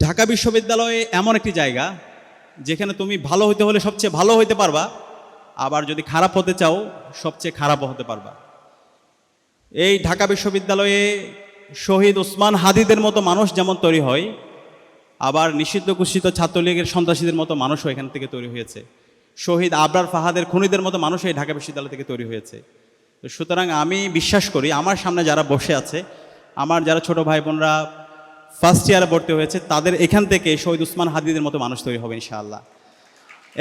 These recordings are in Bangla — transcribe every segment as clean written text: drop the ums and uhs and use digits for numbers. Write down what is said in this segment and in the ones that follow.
ঢাকা বিশ্ববিদ্যালয়ে এমন একটি জায়গা যেখানে তুমি ভালো হতে হলে সবচেয়ে ভালো হতে পারবা, আবার যদি খারাপ হতে চাও সবচেয়ে খারাপও হতে পারবা। এই ঢাকা বিশ্ববিদ্যালয়ে শহীদ ওসমান হাদিদের মতো মানুষ যেমন তৈরি হয়, আবার নিষিদ্ধ ঘোষিত ছাত্রলীগের সন্ত্রাসীদের মতো মানুষও এখান থেকে তৈরি হয়েছে। শহীদ আবরার ফাহাদের খুনিদের মতো মানুষও এই ঢাকা বিশ্ববিদ্যালয় থেকে তৈরি হয়েছে। সুতরাং আমি বিশ্বাস করি আমার সামনে যারা বসে আছে, আমার যারা ছোট ভাই বোনরা ফার্স্ট ইয়ারে ভর্তি হয়েছে, তাদের এখান থেকে শহীদ ওসমান হাদিদের মতো মানুষ তৈরি হবে ইনশাআল্লাহ।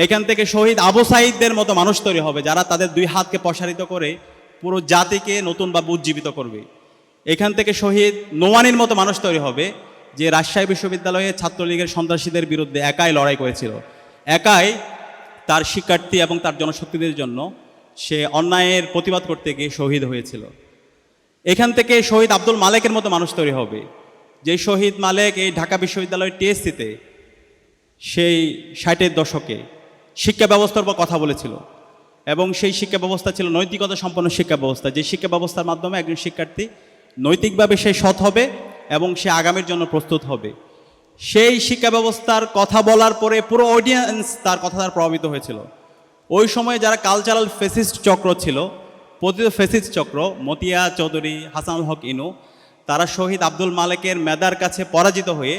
এখান থেকে শহীদ আবু সাঈদদের মতো মানুষ তৈরি হবে, যারা তাদের দুই হাতকে প্রসারিত করে পুরো জাতিকে নতুনভাবে উজ্জীবিত করবে। এখান থেকে শহীদ নোমানির মতো মানুষ তৈরি হবে, যে রাজশাহী বিশ্ববিদ্যালয়ে ছাত্রলীগের সন্ত্রাসীদের বিরুদ্ধে একাই লড়াই করেছিল, একাই তার শিক্ষার্থী এবং তার জনশক্তিদের জন্য সে অন্যায়ের প্রতিবাদ করতে গিয়ে শহীদ হয়েছিল। এখান থেকে শহীদ আব্দুল মালেকের মতো মানুষ তৈরি হবে, যে শহীদ মালেক এই ঢাকা বিশ্ববিদ্যালয়ের টিএসসিতে সেই 60-এর দশকে শিক্ষা ব্যবস্থার উপর কথা বলেছিল, এবং সেই শিক্ষা ব্যবস্থা ছিল নৈতিকতা সম্পন্ন শিক্ষা ব্যবস্থা, যে শিক্ষা ব্যবস্থার মাধ্যমে একজন শিক্ষার্থী নৈতিকভাবে সে সৎ হবে এবং সে আগামীর জন্য প্রস্তুত হবে। সেই শিক্ষা ব্যবস্থার কথা বলার পরে পুরো অডিয়েন্স তার কথা দ্বারা প্রভাবিত হয়েছিল। ওই সময়ে যারা কালচারাল ফেসিস্ট চক্র ছিল, পতিত ফেসিস্ট চক্র, মতিয়া চৌধুরী, হাসানুল হক ইনু, তারা শহীদ আব্দুল মালেকের মেধার কাছে পরাজিত হয়ে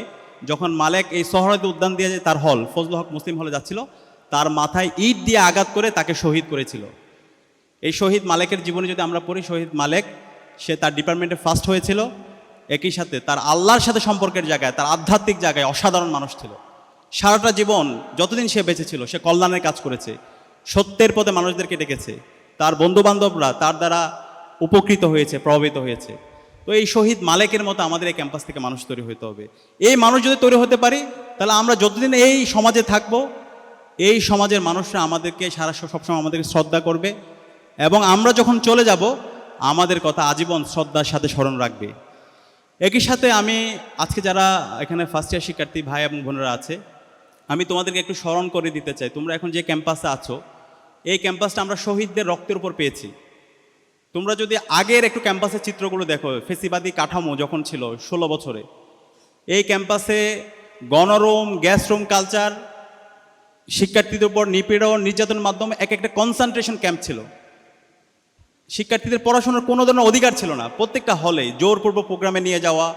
যখন মালেক এই সোহরাওয়ার্দী উদ্যান দিয়ে তার হল ফজলুল হক মুসলিম হলে যাচ্ছিল, তার মাথায় ইট দিয়ে আঘাত করে তাকে শহীদ করেছিল। এই শহীদ মালেকের জীবনে যদি আমরা পড়ি, শহীদ মালেক সে তার ডিপার্টমেন্টে ফার্স্ট হয়েছিল, একই সাথে তার আল্লাহর সাথে সম্পর্কের জায়গায়, তার আধ্যাত্মিক জায়গায় অসাধারণ মানুষ ছিল। সারাটা জীবন যতদিন সে বেঁচে ছিল সে কল্যাণের কাজ করেছে, সত্যের পথে মানুষদেরকে ডেকেছে, তার বন্ধুবান্ধবরা তার দ্বারা উপকৃত হয়েছে, প্রভাবিত হয়েছে। তো এই শহীদ মালেকের মতো আমাদের এই ক্যাম্পাস থেকে মানুষ তৈরি হতে হবে। এই মানুষ যদি তৈরি হতে পারি, তাহলে আমরা যতদিন এই সমাজে থাকব, এই সমাজের মানুষরা আমাদেরকে সবসময় আমাদেরকে শ্রদ্ধা করবে, এবং আমরা যখন চলে যাব আমাদের কথা আজীবন শ্রদ্ধার সাথে স্মরণ রাখবে। একই সাথে আমি আজকে যারা এখানে ফার্স্ট ইয়ার শিক্ষার্থী ভাই এবং বোনেরা আছে, আমি তোমাদেরকে একটু স্মরণ করে দিতে চাই, তোমরা এখন যে ক্যাম্পাসে আছো, এই ক্যাম্পাসটা আমরা শহীদদের রক্তের উপর পেয়েছি। তোমরা যদি আগের একটু ক্যাম্পাসের চিত্রগুলো দেখো, ফেসিবাদী কাঠামো যখন ছিল 16 বছরে, এই ক্যাম্পাসে গণরুম, গ্যাস রুম কালচার, শিক্ষার্থীদের উপর নিপীড়ন নির্যাতনের মাধ্যমে এক একটা কনসেন্ট্রেশন ক্যাম্প ছিল। শিক্ষার্থীদের পড়াশোনার কোনো ধরনের অধিকার ছিল না। প্রত্যেকটা হলে জোরপূর্বক প্রোগ্রামে নিয়ে যাওয়া,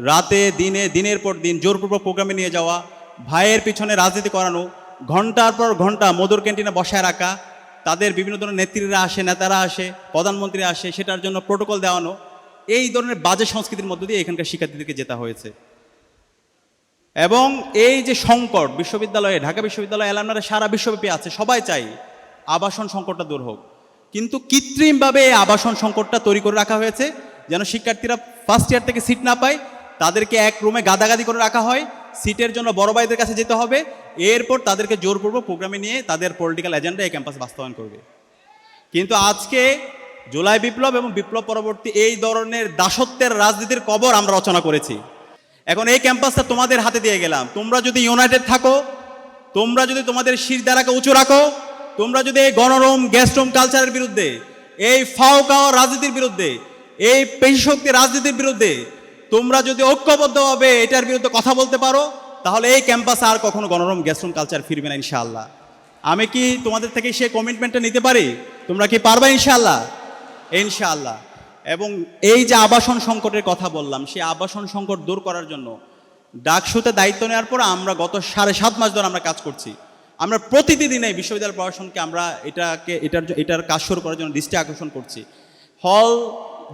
রাতে দিনে দিনের পর দিন জোরপূর্বক প্রোগ্রামে নিয়ে যাওয়া, ভাইয়ের পিছনে রাজনীতি করানো, ঘন্টার পর ঘন্টা মধুর ক্যান্টিনে বসায় রাখা, তাদের বিভিন্ন ধরনের নেত্রীরা আসে, নেতারা আসে, প্রধানমন্ত্রী আসে, সেটার জন্য প্রোটোকল দেওয়ানো, এই ধরনের বাজে সংস্কৃতির মধ্য দিয়ে এখানকার শিক্ষার্থীদেরকে যেতে হয়েছে। এবং এই যে সংকট বিশ্ববিদ্যালয়ে, ঢাকা বিশ্ববিদ্যালয় অ্যালামনারা সারা বিশ্বব্যাপী আছে, সবাই চাই আবাসন সংকটটা দূর হোক, কিন্তু কৃত্রিমভাবে এই আবাসন সংকটটা তৈরি করে রাখা হয়েছে যেন শিক্ষার্থীরা ফার্স্ট ইয়ার থেকে সিট না পায়, তাদেরকে এক রুমে গাদাগাদি করে রাখা হয়, সিটের জন্য বড় ভাইদের কাছে যেতে হবে, এরপর তাদেরকে জোরপূর্বক প্রোগ্রামে নিয়ে তাদের পলিটিক্যাল এজেন্ডা এই ক্যাম্পাসে বাস্তবায়ন করবে। কিন্তু আজকে জুলাই বিপ্লব এবং বিপ্লব পরবর্তী এই ধরনের দাসত্বের রাজনীতির কবর আমরা রচনা করেছি। এখন এই ক্যাম্পাসটা তোমাদের হাতে দিয়ে গেলাম, তোমরা যদি ইউনাইটেড থাকো, তোমরা যদি তোমাদের শিরদাঁড়াকে উঁচু রাখো, তোমরা যদি এই গণরুম গ্যাসরুম কালচারের বিরুদ্ধে, এই ফাওকাওয়া রাজনীতির বিরুদ্ধে, এই পেশিশক্তি রাজনীতির বিরুদ্ধে তোমরা যদি ঐক্যবদ্ধভাবে এটার বিরুদ্ধে কথা বলতে পারো, তাহলে এই ক্যাম্পাসে আর কখনো গণরুম গ্যাসরুম কালচার ফিরবে না ইনশাআল্লাহ। আমি কি তোমাদের থেকে সেই কমিটমেন্টটা নিতে পারি? তোমরা কি পারবে ইনশাআল্লাহ? ইনশাআল্লাহ। এবং এই যে আবাসন সংকটের কথা বললাম, সেই আবাসন সংকট দূর করার জন্য ডাকসুতে দায়িত্ব নেওয়ার পর আমরা গত 7.5 মাস ধরে আমরা কাজ করছি। আমরা প্রতিদিন এই বিশ্ববিদ্যালয় প্রশাসনকে আমরা এটার কাজ শুরু করার জন্য দৃষ্টি আকর্ষণ করছি। হল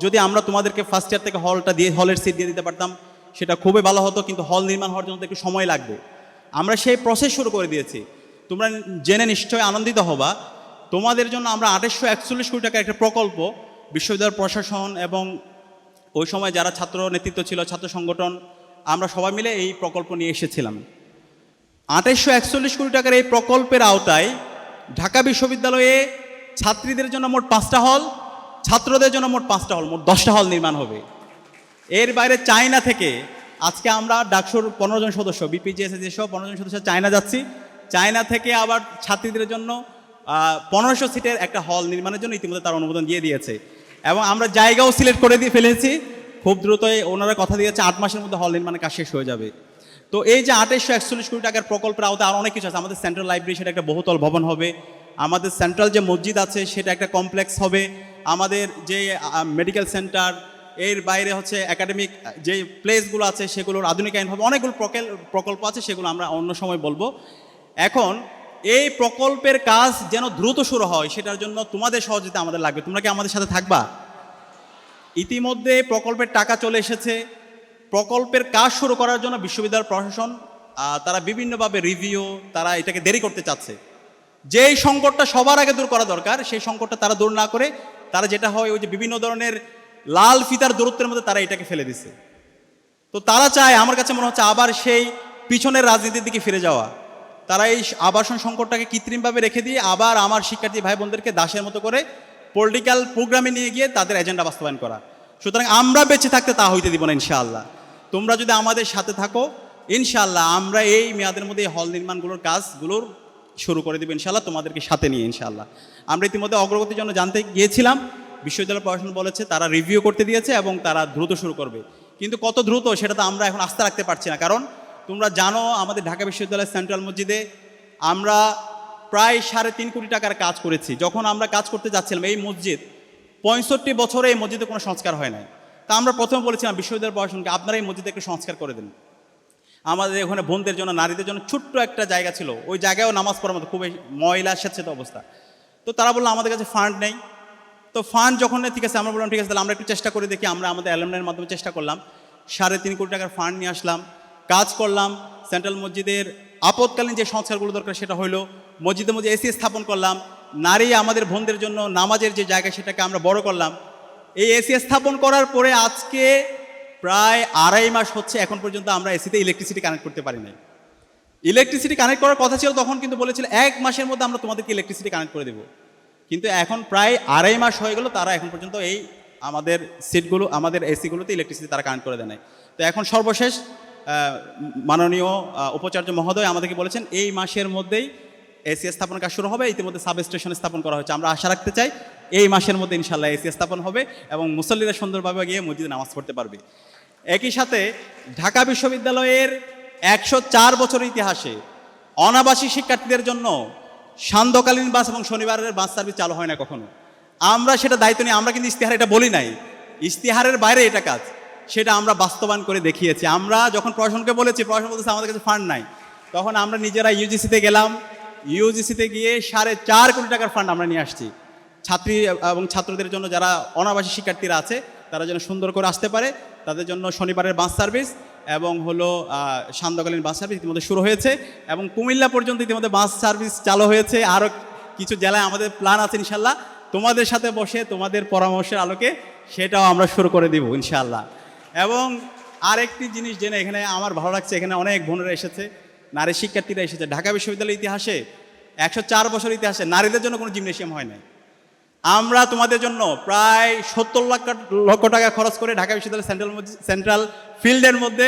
যদি আমরা তোমাদেরকে ফার্স্ট ইয়ার থেকে হলটা দিয়ে, হলের সিট দিয়ে দিতে পারতাম সেটা খুবই ভালো হতো, কিন্তু হল নির্মাণ হওয়ার জন্য একটু সময় লাগবে। আমরা সেই প্রসেস শুরু করে দিয়েছি। তোমরা জেনে নিশ্চয়ই আনন্দিত হবা, তোমাদের জন্য আমরা 2841 কোটি টাকার একটা প্রকল্প বিশ্ববিদ্যালয় প্রশাসন এবং ওই সময় যারা ছাত্র নেতৃত্ব ছিল, ছাত্র সংগঠন, আমরা সবাই মিলে এই প্রকল্প নিয়ে এসেছিলাম। 2841 কোটি টাকার এই প্রকল্পের আওতায় ঢাকা বিশ্ববিদ্যালয়ে ছাত্রীদের জন্য মোট 5টা হল, ছাত্রদের জন্য মোট 5টা হল, মোট 10টা হল নির্মাণ হবে। এর বাইরে চায়না থেকে আজকে আমরা ডাকসুর 15 জন সদস্য, বিপিজিএসএস সহ 15 জন সদস্য চায়না যাচ্ছি। চায়না থেকে আবার ছাত্রীদের জন্য 1500 সিটের একটা হল নির্মাণের জন্য ইতিমধ্যে তার অনুমোদন দিয়ে দিয়েছে, এবং আমরা জায়গাও সিলেক্ট করে দিয়ে ফেলেছি। খুব দ্রুতই ওনারা কথা দিয়েছে 8 মাসের মধ্যে হল নির্মাণের কাজ শেষ হয়ে যাবে। তো এই যে 2841 কোটি টাকার প্রকল্পের আওতায় আরও অনেক কিছু আছে। আমাদের সেন্ট্রাল লাইব্রেরি, সেটা একটা বহুতল ভবন হবে। আমাদের সেন্ট্রাল যে মসজিদ আছে সেটা একটা কমপ্লেক্স হবে। আমাদের যে মেডিকেল সেন্টার, এর বাইরে হচ্ছে একাডেমিক যে প্লেসগুলো আছে সেগুলোর আধুনিকায়ন হবে। অনেকগুলো প্রকল্প আছে, সেগুলো আমরা অন্য সময় বলবো। এখন এই প্রকল্পের কাজ যেন দ্রুত শুরু হয়, সেটার জন্য তোমাদের সহযোগিতা আমাদের লাগবে। তোমরা কি আমাদের সাথে থাকবা? ইতিমধ্যে প্রকল্পের টাকা চলে এসেছে। প্রকল্পের কাজ শুরু করার জন্য বিশ্ববিদ্যালয় প্রশাসন তারা বিভিন্নভাবে রিভিউ, তারা এটাকে দেরি করতে চাচ্ছে। যেই সংকটটা সবার আগে দূর করা দরকার, সেই সংকটটা তারা দূর না করে তারা যেটা হয় ওই যে বিভিন্ন ধরনের লাল ফিতার দূরত্বের মধ্যে তারা এটাকে ফেলে দিছে। তো তারা চায়, আমার কাছে মনে হচ্ছে, আবার সেই পিছনের রাজনীতির দিকে ফিরে যাওয়া। তারা এই আবাসন সংকটটাকে কৃত্রিমভাবে রেখে দিয়ে আবার আমার শিক্ষার্থী ভাই বোনদেরকে দাসের মতো করে পলিটিক্যাল প্রোগ্রামে নিয়ে গিয়ে তাদের এজেন্ডা বাস্তবায়ন করা। সুতরাং আমরা বেঁচে থাকতে তা হইতে দিব না ইনশাআল্লাহ। তোমরা যদি আমাদের সাথে থাকো, ইনশাআল্লাহ আমরা এই মেয়াদের মধ্যে এই হল নির্মাণগুলোর কাজগুলোর শুরু করে দেবো ইনশাআল্লাহ, তোমাদেরকে সাথে নিয়ে ইনশাআল্লাহ। আমরা ইতিমধ্যে অগ্রগতির জন্য জানতে গিয়েছিলাম, বিশ্ববিদ্যালয় প্রশাসন বলেছে তারা রিভিউ করতে দিয়েছে এবং তারা দ্রুত শুরু করবে। কিন্তু কত দ্রুত সেটা তো আমরা এখন আস্থা রাখতে পারছি না। কারণ তোমরা জানো, আমাদের ঢাকা বিশ্ববিদ্যালয়ের সেন্ট্রাল মসজিদে আমরা প্রায় 3.5 কোটি টাকার কাজ করেছি। যখন আমরা কাজ করতে যাচ্ছিলাম, এই মসজিদ 65 বছরে এই মসজিদে কোনো সংস্কার হয় নাই। তা আমরা প্রথমে বলেছিলাম বিশ্ববিদ্যালয় প্রশাসনকে, আপনারা এই মসজিদে একটু সংস্কার করে দেন। আমাদের ওখানে বোনদের জন্য, নারীদের জন্য ছোট্ট একটা জায়গা ছিল, ওই জায়গায়ও নামাজ পড়ার মতো খুবই ময়লা স্যাঁতসেঁতে অবস্থা। তো তারা বললো আমাদের কাছে ফান্ড নেই। তো ফান্ড যখন নেই, ঠিক আছে, আমরা বললাম ঠিক আছে, তাহলে আমরা একটু চেষ্টা করে দেখি। আমরা আমাদের অ্যালুমনাইয়ের মাধ্যমে চেষ্টা করলাম, 3.5 কোটি টাকার ফান্ড নিয়ে আসলাম, কাজ করলাম। সেন্ট্রাল মসজিদের আপৎকালীন যে সংস্কারগুলো দরকার সেটা হলো, মসজিদে এসি স্থাপন করলাম। নারী আমাদের বোনদের জন্য নামাজের যে জায়গা সেটাকে আমরা বড় করলাম। এই এসি স্থাপন করার পরে আজকে প্রায় 2.5 মাস হচ্ছে, এখন পর্যন্ত আমরা এসিতে ইলেকট্রিসিটি কানেক্ট করতে পারি নাই। ইলেকট্রিসিটি কানেক্ট করার কথা ছিল, তখন কিন্তু বলেছিল 1 মাসের মধ্যে আমরা তোমাদেরকে ইলেকট্রিসিটি কানেক্ট করে দেবো। কিন্তু এখন প্রায় 2.5 মাস হয়ে গেল, তারা এখন পর্যন্ত এই আমাদের সিটগুলো, আমাদের এসিগুলোতে ইলেকট্রিসিটি তারা কানেক্ট করে দেয় নাই। তো এখন সর্বশেষ মাননীয় উপাচার্য মহোদয় আমাদেরকে বলেছেন এই মাসের মধ্যেই এসি স্থাপনের কাজ শুরু হবে। ইতিমধ্যে সাব স্টেশন স্থাপন করা হয়েছে। আমরা আশা রাখতে চাই এই মাসের মধ্যে ইনশাল্লাহ এসি স্থাপন হবে এবং মুসল্লিরা সুন্দরভাবে গিয়ে মসজিদে নামাজ পড়তে পারবে। একই সাথে ঢাকা বিশ্ববিদ্যালয়ের 104 বছরের ইতিহাসে অনাবাসী শিক্ষার্থীদের জন্য সান্ধ্যকালীন বাস এবং শনিবারের বাস সার্ভিস চালু হয় না কখনো। আমরা সেটা দায়িত্ব নিই। আমরা কিন্তু ইশতেহারে এটা বলি নাই, ইশতেহারের বাইরে এটা কাজ, সেটা আমরা বাস্তবায়ন করে দেখিয়েছি। আমরা যখন প্রশাসনকে বলেছি, প্রশাসন বলতেছে আমাদের কাছে ফান্ড নাই, তখন আমরা নিজেরা ইউজিসিতে গেলাম। ইউজিসিতে গিয়ে 4.5 কোটি টাকার ফান্ড আমরা নিয়ে আসছি। ছাত্রী এবং ছাত্রদের জন্য, যারা অনাবাসী শিক্ষার্থীরা আছে, তারা যেন সুন্দর করে আসতে পারে, তাদের জন্য শনিবারের বাস সার্ভিস এবং হলো সান্ধ্যকালীন বাস সার্ভিস ইতিমধ্যে শুরু হয়েছে এবং কুমিল্লা পর্যন্ত ইতিমধ্যে বাস সার্ভিস চালু হয়েছে। আরও কিছু জেলায় আমাদের প্ল্যান আছে ইনশাল্লাহ, তোমাদের সাথে বসে তোমাদের পরামর্শের আলোকে সেটাও আমরা শুরু করে দিব ইনশাল্লাহ। এবং আরেকটি জিনিস জেনে এখানে আমার ভালো লাগছে, এখানে অনেক বোনেরা এসেছে, নারী শিক্ষার্থীরা এসেছে। ঢাকা বিশ্ববিদ্যালয়ের ইতিহাসে 104 বছর ইতিহাসে নারীদের জন্য কোনো জিমনেশিয়াম হয় নাই। আমরা তোমাদের জন্য প্রায় 70 লক্ষ টাকা খরচ করে ঢাকা বিশ্ববিদ্যালয়ের সেন্ট্রাল ফিল্ডের মধ্যে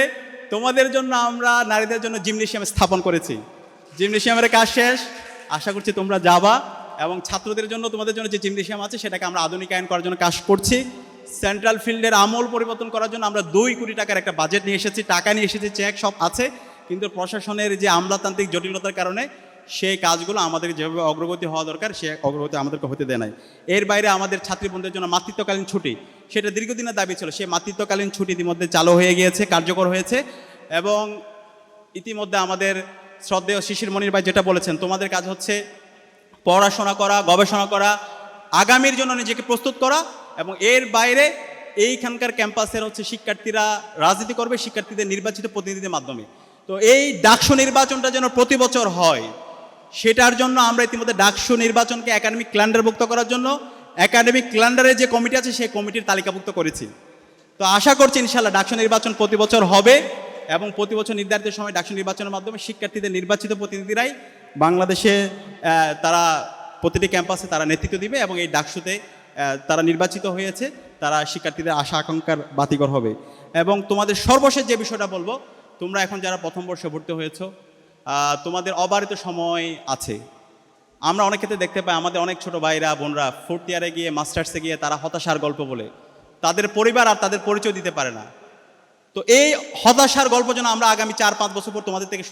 তোমাদের জন্য আমরা নারীদের জন্য জিমনেশিয়াম স্থাপন করেছি। জিমনেশিয়ামের কাজ শেষ, আশা করছি তোমরা যাবা। এবং ছাত্রদের জন্য, তোমাদের জন্য যে জিমনেশিয়াম আছে সেটাকে আমরা আধুনিকায়ন করার জন্য কাজ করছি। সেন্ট্রাল ফিল্ডের আমূল পরিবর্তন করার জন্য আমরা 2 কোটি টাকার একটা বাজেট নিয়ে এসেছি, টাকা নিয়ে এসেছি, চেক সব আছে। কিন্তু প্রশাসনের যে আমলাতান্ত্রিক জটিলতার কারণে সেই কাজগুলো আমাদের যেভাবে অগ্রগতি হওয়া দরকার সে অগ্রগতি আমাদেরকে হতে দেয় নাই। এর বাইরে আমাদের ছাত্রীবন্ধুদের জন্য মাতৃত্বকালীন ছুটি, সেটা দীর্ঘদিনের দাবি ছিল, সেই মাতৃত্বকালীন ছুটি ইতিমধ্যে চালু হয়ে গিয়েছে, কার্যকর হয়েছে। এবং ইতিমধ্যে আমাদের শ্রদ্ধেয় শিশির মনির ভাই যেটা বলেছেন, তোমাদের কাজ হচ্ছে পড়াশোনা করা, গবেষণা করা, আগামীর জন্য নিজেকে প্রস্তুত করা। এবং এর বাইরে এইখানকার ক্যাম্পাসের হচ্ছে শিক্ষার্থীরা রাজনীতি করবে শিক্ষার্থীদের নির্বাচিত প্রতিনিধিদের মাধ্যমে। তো এই ডাকসু নির্বাচনটা যেন প্রতি বছর হয়, সেটার জন্য আমরা ইতিমধ্যে ডাকসু নির্বাচনকে একাডেমিক ক্যালেন্ডারভুক্ত করার জন্য একাডেমিক ক্যালেন্ডারের যে কমিটি আছে সেই কমিটির তালিকাভুক্ত করেছি। তো আশা করছি ইনশাল্লাহ ডাকসু নির্বাচন প্রতি বছর হবে এবং প্রতি বছর নির্ধারিত সময় ডাকসু নির্বাচনের মাধ্যমে শিক্ষার্থীদের নির্বাচিত প্রতিনিধিরাই বাংলাদেশে তারা প্রতিটি ক্যাম্পাসে তারা নেতৃত্ব দিবে এবং এই ডাকসুতে তারা নির্বাচিত হয়েছে, তারা শিক্ষার্থীদের আশা আকাঙ্ক্ষার বাতিঘর হবে। এবং তোমাদের সর্বশেষ যে বিষয়টা বলবো, তোমরা এখন যারা প্রথম বর্ষে ভর্তি হয়েছো, তোমাদের অবারিত সময় আছে। আমরা অনেক ক্ষেত্রে দেখতে পাই আমাদের অনেক ছোট ভাইরা বোনরা 4th ইয়ারে গিয়ে, মাস্টার্সে গিয়ে তারা হতাশার গল্প বলে, তাদের পরিবার আর তাদের পরিচয় দিতে পারে না। তো এই হতাশার গল্প যেন আমরা আগামী 4-5 বছর পর তোমাদের থেকে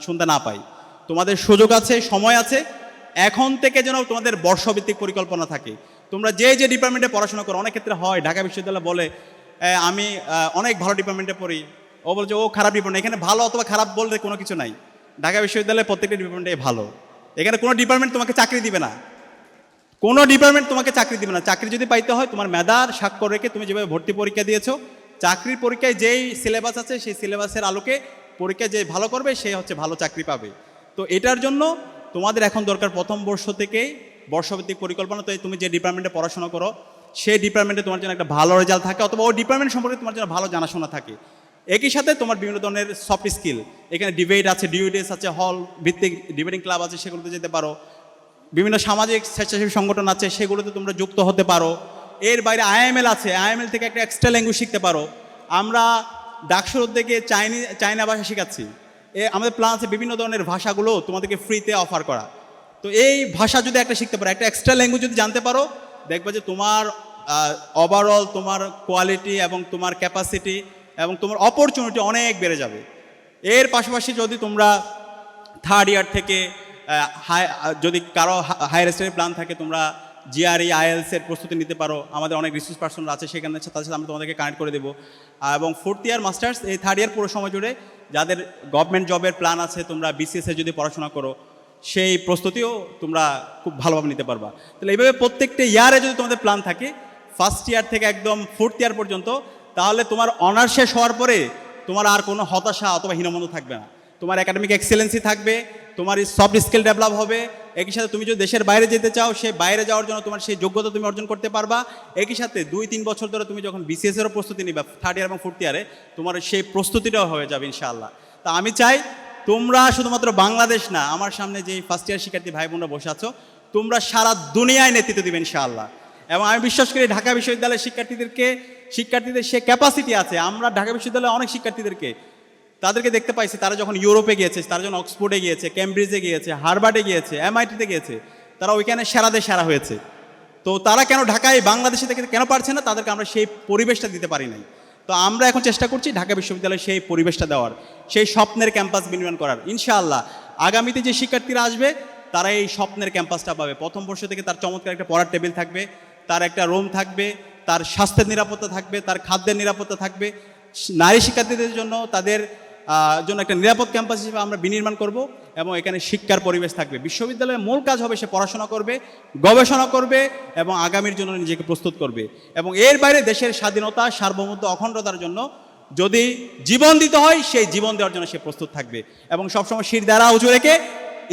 শুনতে না পাই। তোমাদের সুযোগ আছে, সময় আছে, এখন থেকে যেন তোমাদের বর্ষভিত্তিক পরিকল্পনা থাকে। তোমরা যে যে ডিপার্টমেন্টে পড়াশোনা করো, অনেক ক্ষেত্রে হয় ঢাকা বিশ্ববিদ্যালয় বলে আমি অনেক ভালো ডিপার্টমেন্টে পড়ি, ও বলছে ও খারাপ ডিপার্টমেন্ট। এখানে ভালো অথবা খারাপ বলতে কোনো কিছু নাই। ঢাকা বিশ্ববিদ্যালয়ে প্রত্যেকটা ডিপার্টমেন্টে ভালো। এখানে কোনো ডিপার্টমেন্ট তোমাকে চাকরি দিবে না, কোনো ডিপার্টমেন্ট তোমাকে চাকরি দিবে না। চাকরি যদি পাইতে হয় তোমার মেধার স্বাক্ষর রেখে তুমি যেভাবে ভর্তি পরীক্ষা দিয়েছো, চাকরির পরীক্ষায় যেই সিলেবাস আছে সেই সিলেবাসের আলোকে পরীক্ষায় যে ভালো করবে সে হচ্ছে ভালো চাকরি পাবে। তো এটার জন্য তোমাদের এখন দরকার প্রথম বর্ষ থেকেই বর্ষভিত্তিক পরিকল্পনা। তো তুমি যে ডিপার্টমেন্টে পড়াশোনা করো সেই ডিপার্টমেন্টে তোমার জন্য একটা ভালো রেজাল্ট থাকে, অথবা ওই ডিপার্টমেন্ট সম্পর্কে তোমার জন্য ভালো জানাশোনা থাকে। একই সাথে তোমার বিভিন্ন ধরনের সফট স্কিল, এখানে ডিবেট আছে, ডিউডিএস আছে, হল ভিত্তিক ডিবেটিং ক্লাব আছে, সেগুলোতে যেতে পারো। বিভিন্ন সামাজিক স্বেচ্ছাসেবী সংগঠন আছে, সেগুলোতে তোমরা যুক্ত হতে পারো। এর বাইরে আইএমএল আছে, আইএমএল থেকে একটা এক্সট্রা ল্যাঙ্গুয়েজ শিখতে পারো। আমরা ডাকসুর উদ্যোগে চাইনা ভাষা শেখাচ্ছি। আমাদের প্ল্যান আছে বিভিন্ন ধরনের ভাষাগুলো তোমাদেরকে ফ্রিতে অফার করা। তো এই ভাষা যদি একটা শিখতে পারো, একটা এক্সট্রা ল্যাঙ্গুয়েজ যদি জানতে পারো, দেখবে যে তোমার ওভারঅল তোমার কোয়ালিটি এবং তোমার ক্যাপাসিটি এবং তোমার অপরচুনিটি অনেক বেড়ে যাবে। এর পাশাপাশি যদি তোমরা থার্ড ইয়ার থেকে যদি কারো হায়ার স্টাডির প্ল্যান থাকে, তোমরা জিআরই আইএলসের প্রস্তুতি নিতে পারো। আমাদের অনেক রিসোর্স পার্সনরা আছে সেখানে, তাদের সাথে আমরা তোমাদেরকে কানেক্ট করে দেবো। এবং ফোর্থ ইয়ার মাস্টার্স, এই থার্ড ইয়ার পুরো সময় জুড়ে যাদের গভর্নমেন্ট জবের প্ল্যান আছে, তোমরা বিসিএসে যদি পড়াশোনা করো সেই প্রস্তুতিও তোমরা খুব ভালোভাবে নিতে পারবা। তাহলে এইভাবে প্রত্যেকটা ইয়ারে যদি তোমাদের প্ল্যান থাকে ফার্স্ট ইয়ার থেকে একদম ফোর্থ ইয়ার পর্যন্ত, তাহলে তোমার অনার্স শেষ হওয়ার পরে তোমার আর কোনো হতাশা অথবা হীনমন্য থাকবে না। তোমার একাডেমিক এক্সেলেন্সি থাকবে, তোমার সফট স্কিল ডেভেলপ হবে। একই সাথে তুমি যদি দেশের বাইরে যেতে চাও, সে বাইরে যাওয়ার জন্য তোমার সেই যোগ্যতা তুমি অর্জন করতে পারবা। একই সাথে 2-3 বছর ধরে তুমি যখন বিসিএসেরও প্রস্তুতি নিবা থার্ড ইয়ার এবং ফোর্থ ইয়ারে, তোমার সেই প্রস্তুতিটাও হয়ে যাবে ইনশাআল্লাহ। তা আমি চাই তোমরা শুধুমাত্র বাংলাদেশ না, আমার সামনে যে ফার্স্ট ইয়ার শিক্ষার্থী ভাই বোনরা বসে আছো, তোমরা সারা দুনিয়ায় নেতৃত্ব দিবে ইনশাআল্লাহ। এবং আমি বিশ্বাস করি ঢাকা বিশ্ববিদ্যালয়ের শিক্ষার্থীদের সে ক্যাপাসিটি আছে। আমরা ঢাকা বিশ্ববিদ্যালয়ে অনেক শিক্ষার্থীদেরকে তাদেরকে দেখতে পাইছি, তারা যখন ইউরোপে গিয়েছে, তারা যখন অক্সফোর্ডে গিয়েছে, কেমব্রিজে গিয়েছে, হার্ভার্ডে গিয়েছে, এমআইটিতে গিয়েছে, তারা ওইখানে সেরাদের সেরা হয়েছে। তো তারা কেন ঢাকায় বাংলাদেশে থেকে কেন পারছে না? তাদেরকে আমরা সেই পরিবেশটা দিতে পারি নাই। তো আমরা এখন চেষ্টা করছি ঢাকা বিশ্ববিদ্যালয়ে সেই পরিবেশটা দেওয়ার, সেই স্বপ্নের ক্যাম্পাস বিনির্মাণ করার। ইনশাআল্লাহ আগামীতে যে শিক্ষার্থীরা আসবে তারা এই স্বপ্নের ক্যাম্পাসটা পাবে। প্রথম বর্ষ থেকে তার চমৎকার একটা পড়ার টেবিল থাকবে, তার একটা রুম থাকবে, তার স্বাস্থ্যের নিরাপত্তা থাকবে, তার খাদ্যের নিরাপত্তা থাকবে। নারী শিক্ষার্থীদের জন্য তাদের জন্য একটা নিরাপদ ক্যাম্পাস হিসেবে আমরা বিনির্মাণ করব। এবং এখানে শিক্ষার পরিবেশ থাকবে। বিশ্ববিদ্যালয়ের মূল কাজ হবে সে পড়াশোনা করবে, গবেষণা করবে এবং আগামীর জন্য নিজেকে প্রস্তুত করবে। এবং এর বাইরে দেশের স্বাধীনতা, সার্বভৌমত্ব, অখণ্ডতার জন্য যদি জীবন দিতে হয় সেই জীবন দেওয়ার জন্য সে প্রস্তুত থাকবে। এবং সবসময় শির দ্বারা উঁচু রেখে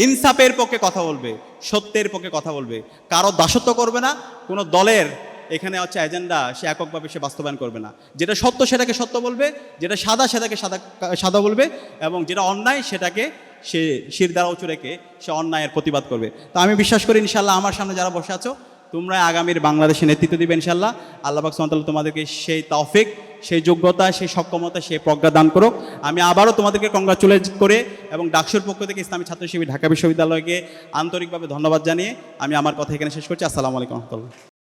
ইনসাফের পক্ষে কথা বলবে, সত্যের পক্ষে কথা বলবে, কারো দাসত্ব করবে না, কোনো দলের এখানে হচ্ছে এজেন্ডা সে এককভাবে সে বাস্তবায়ন করবে না। যেটা সত্য সেটাকে সত্য বলবে, যেটা সাদা সেটাকে সাদা বলবে, এবং যেটা অন্যায় সেটাকে সে শির দ্বারা উঁচু রেখে সে অন্যায়ের প্রতিবাদ করবে। তো আমি বিশ্বাস করি ইনশাল্লাহ আমার সামনে যারা বসে আছো তোমরা আগামীর বাংলাদেশে নেতৃত্ব দিবে ইনশাল্লাহ। আল্লাহ পাক সুবহানাহু ওয়া তাআলা তোমাদেরকে সেই তৌফিক, সেই যোগ্যতা, সেই সক্ষমতা, সেই প্রজ্ঞা দান করুক। আমি আবারও তোমাদেরকে কংগ্রাচুলেট করে এবং ডাকসুর পক্ষ থেকে ইসলামী ছাত্র শিবির ঢাকা বিশ্ববিদ্যালয়কে আন্তরিকভাবে ধন্যবাদ জানিয়ে আমি আমার কথা এখানে শেষ করছি। আসসালামু আলাইকুম রহমতুল্লাহ।